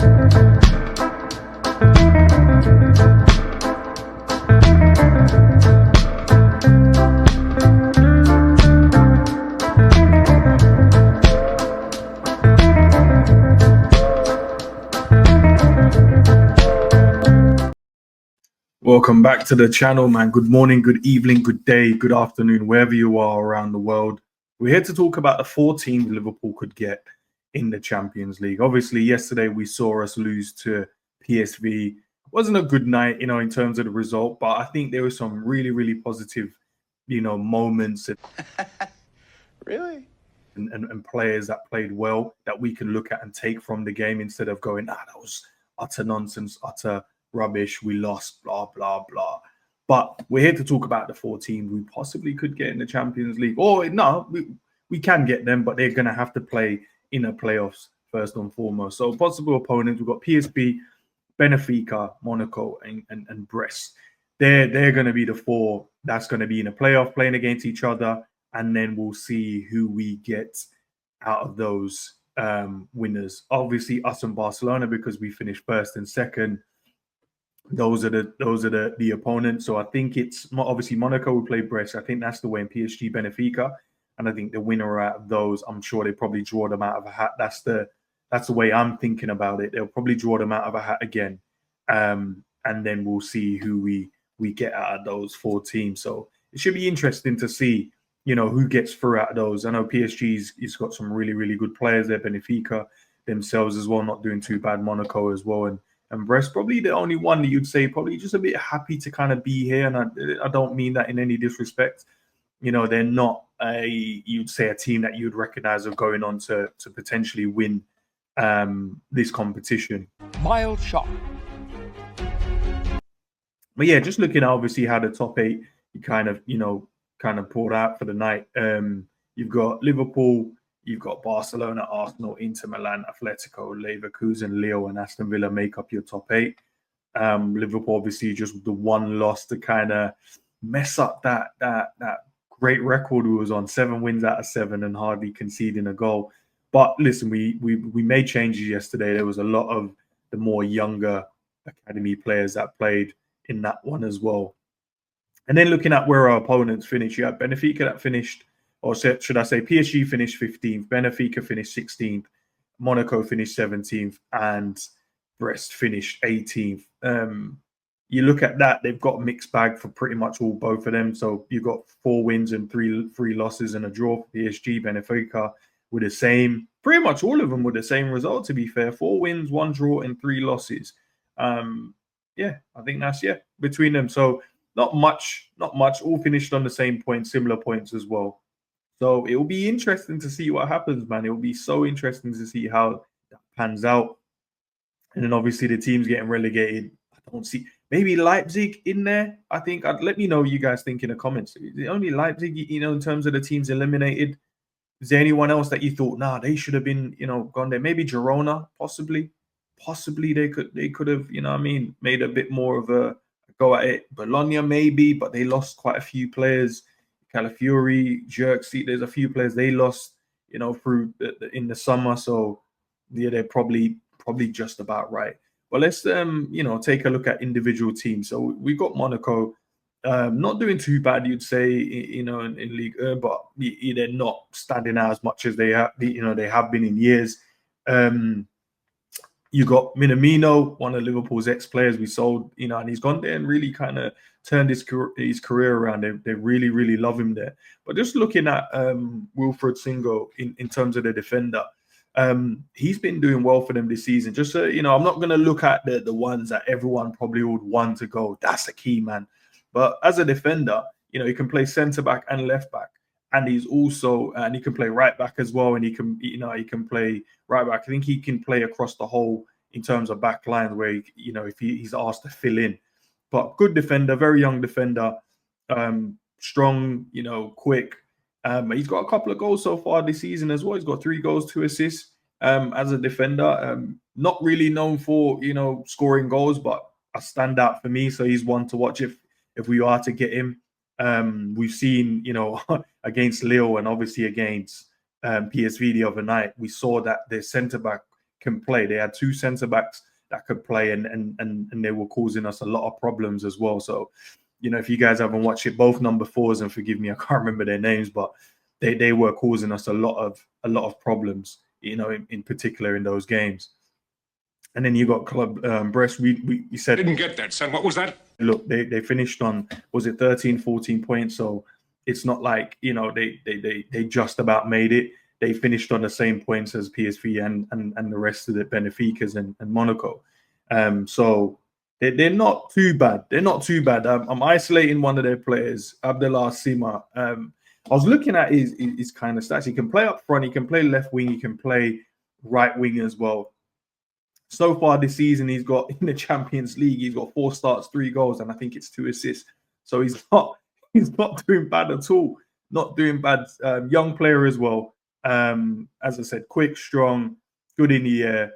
Welcome back to the channel, man. Good morning, good evening, good day, good afternoon, wherever you are around the world. We're here to talk about the 4 teams Liverpool could get in the Champions League. Obviously, yesterday we saw us lose to PSV. Wasn't a good night, in terms of the result, but I think there were some really, really positive, moments Really? and players that played well that we can look at and take from the game instead of going, that was utter nonsense, utter rubbish, we lost, blah, blah, blah. But we're here to talk about the 4 teams we possibly could get in the Champions League. Or no, we can get them, but they're going to have to play in the playoffs first and foremost. So possible opponents, we've got PSV, Benfica, Monaco, and Brest. They're going to be the 4 that's going to be in a playoff playing against each other. And then we'll see who we get out of those winners. Obviously, us and Barcelona, because we finished first and second. Those are the opponents. So I think it's obviously Monaco will play Brest. I think that's the way in PSG, Benfica. And I think the winner out of those, I'm sure they probably draw them out of a hat. That's the way I'm thinking about it. They'll probably draw them out of a hat again. And then we'll see who we get out of those 4 teams. So it should be interesting to see, who gets through out of those. I know PSG's got some really, really good players there. Benfica themselves as well, not doing too bad. Monaco as well. And Brest, probably the only one that you'd say probably just a bit happy to kind of be here. And I don't mean that in any disrespect. They're not you'd say a team that you'd recognize of going on to potentially win this competition. Mild shock. But yeah, just looking at obviously how the top 8 you kind of poured out for the night. You've got Liverpool, you've got Barcelona, Arsenal, Inter Milan, Atletico, Leverkusen, Lille, and Aston Villa make up your top 8. Liverpool obviously just the one loss to kind of mess up that great record we was on, 7 wins out of 7 and hardly conceding a goal. But listen, we made changes yesterday. There was a lot of the more younger academy players that played in that one as well. And then looking at where our opponents finished, you have Benfica that finished, or should I say PSG finished 15th, Benfica finished 16th, Monaco finished 17th, and Brest finished 18th. You look at that, they've got a mixed bag for pretty much both of them. So you've got 4 wins and three losses and a draw for PSG, Benfica with the same, pretty much all of them with the same result, to be fair. 4 wins, 1 draw, and 3 losses. Yeah, I think that's, between them. So not much, all finished on the same point, similar points as well. So it will be interesting to see what happens, man. It will be so interesting to see how that pans out. And then obviously the teams getting relegated. I don't see maybe Leipzig in there. I think let me know what you guys think in the comments. Is it only Leipzig, in terms of the teams eliminated? Is there anyone else that you thought, they should have been, gone there? Maybe Girona, possibly. Possibly they could have, made a bit more of a go at it. Bologna maybe, but they lost quite a few players. Calafiori, Xerxes, there's a few players they lost, through in the summer. So yeah, they're probably just about right. Well, let's take a look at individual teams. So we got Monaco, not doing too bad, you'd say, in League, but they're not standing out as much as they have, they have been in years. You got Minamino, one of Liverpool's ex-players we sold, and he's gone there and really kind of turned his career around. They really, really love him there. But just looking at Wilfred Singo in terms of the defender, he's been doing well for them this season. Just so, I'm not going to look at the ones that everyone probably would want to go. That's the key, man. But as a defender, he can play centre-back and left-back. And he's also, and he can play right back as well. And he can, he can play right back. I think he can play across the whole in terms of back line where, if he's asked to fill in. But good defender, very young defender, strong, quick. He's got a couple of goals so far this season as well. He's got 3 goals, 2 assists as a defender. Not really known for, scoring goals, but a standout for me. So he's one to watch if we are to get him. We've seen, against Lille and obviously against PSV the other night, we saw that their centre-back can play. They had two centre backs that could play, and they were causing us a lot of problems as well. So, if you guys haven't watched it, both number fours, and forgive me, I can't remember their names, but they were causing us a lot of problems, in particular in those games. And then you got Club Brest. We said, didn't get that, son. What was that? Look, they finished on, was it 13, 14 points? So it's not like, they just about made it. They finished on the same points as PSV and the rest of the Benficas and Monaco. So they're not too bad. They're not too bad. I'm isolating one of their players, Abdullah Sima. I was looking at his kind of stats. He can play up front. He can play left wing. He can play right wing as well. So far this season, he's got, in the Champions League, he's got 4 starts, 3 goals, and I think it's 2 assists. So he's not doing bad at all. Not doing bad. Young player as well. As I said, quick, strong, good in the air.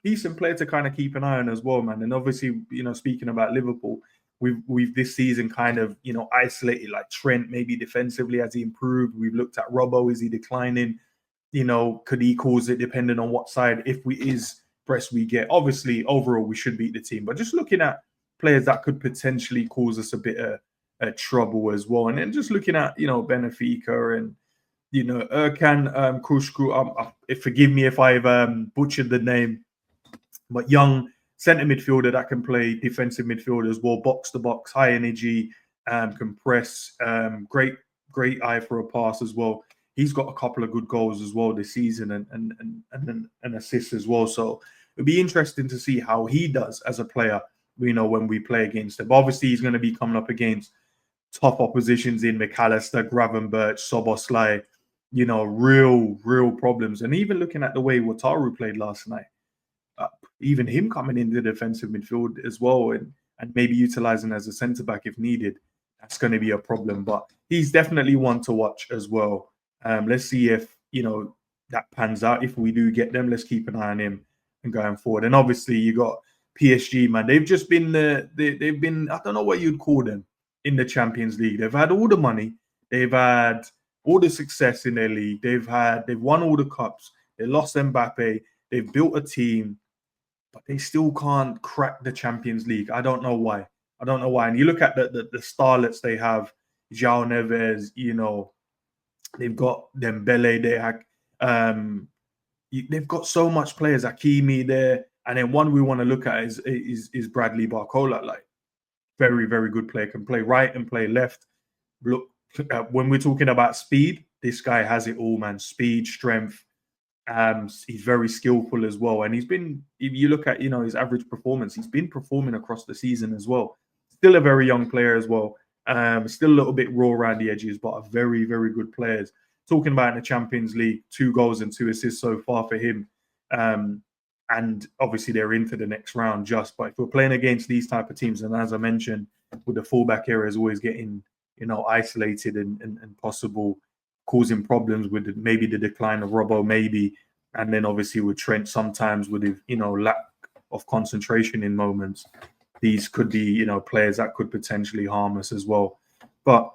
Decent player to kind of keep an eye on as well, man. And obviously, speaking about Liverpool, we've this season kind of, isolated like Trent, maybe defensively as he improved. We've looked at Robbo, is he declining? Could he cause it depending on what side? If Brest we get, obviously overall we should beat the team, but just looking at players that could potentially cause us a bit of trouble as well. And then just looking at, Benfica and, Erkan Kuşku, forgive me if I've butchered the name, but young centre midfielder that can play defensive midfield as well, box to box, high energy, can press, great eye for a pass as well. He's got a couple of good goals as well this season and assists as well. So it'll be interesting to see how he does as a player, when we play against him. Obviously, he's going to be coming up against tough oppositions in McAllister, Gravenberch, Szoboszlai, real problems. And even looking at the way Wataru played last night, even him coming into the defensive midfield as well and maybe utilising as a centre-back if needed, that's going to be a problem. But he's definitely one to watch as well. Let's see if, that pans out. If we do get them, let's keep an eye on him and going forward. And obviously, you got PSG, man. They've just been, they've been, I don't know what you'd call them in the Champions League. They've had all the money. They've had all the success in their league. They've won all the cups. They lost Mbappe. They've built a team, but they still can't crack the Champions League. I don't know why. And you look at the starlets they have, João Neves, they've got Dembele, they've got so much players, Hakimi there, and then one we want to look at is Bradley Barcola, like very, very good player, can play right and play left. Look, when we're talking about speed, this guy has it all, man. Speed, strength. He's very skillful as well, and he's been. If you look at his average performance, he's been performing across the season as well. Still a very young player as well. Still a little bit raw around the edges, but a very, very good player. Talking about in the Champions League, 2 goals and 2 assists so far for him. And obviously they're into the next round just. But if we're playing against these type of teams, and as I mentioned, with the fullback area is always getting, isolated and possible causing problems with maybe the decline of Robbo, maybe. And then obviously with Trent, sometimes with lack of concentration in moments. These could be, players that could potentially harm us as well. But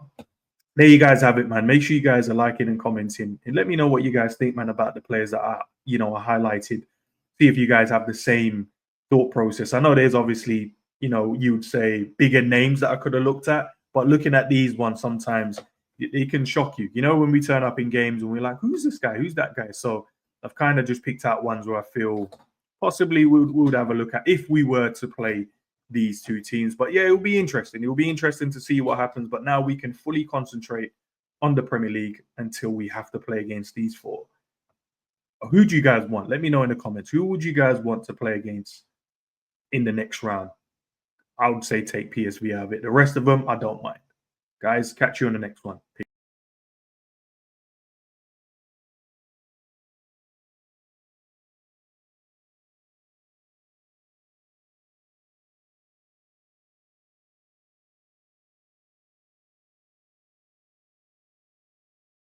there you guys have it, man. Make sure you guys are liking and commenting. And let me know what you guys think, man, about the players that are, are highlighted. See if you guys have the same thought process. I know there's obviously, you'd say bigger names that I could have looked at. But looking at these ones, sometimes it can shock you. When we turn up in games and we're like, who's this guy? Who's that guy? So I've kind of just picked out ones where I feel possibly we would have a look at if we were to play these two teams. But yeah, it'll be interesting. It'll be interesting to see what happens. But now we can fully concentrate on the Premier League until we have to play against these 4. Who do you guys want? Let me know in the comments. Who would you guys want to play against in the next round? I would say take PSV out of it. The rest of them, I don't mind. Guys, catch you on the next one. Peace.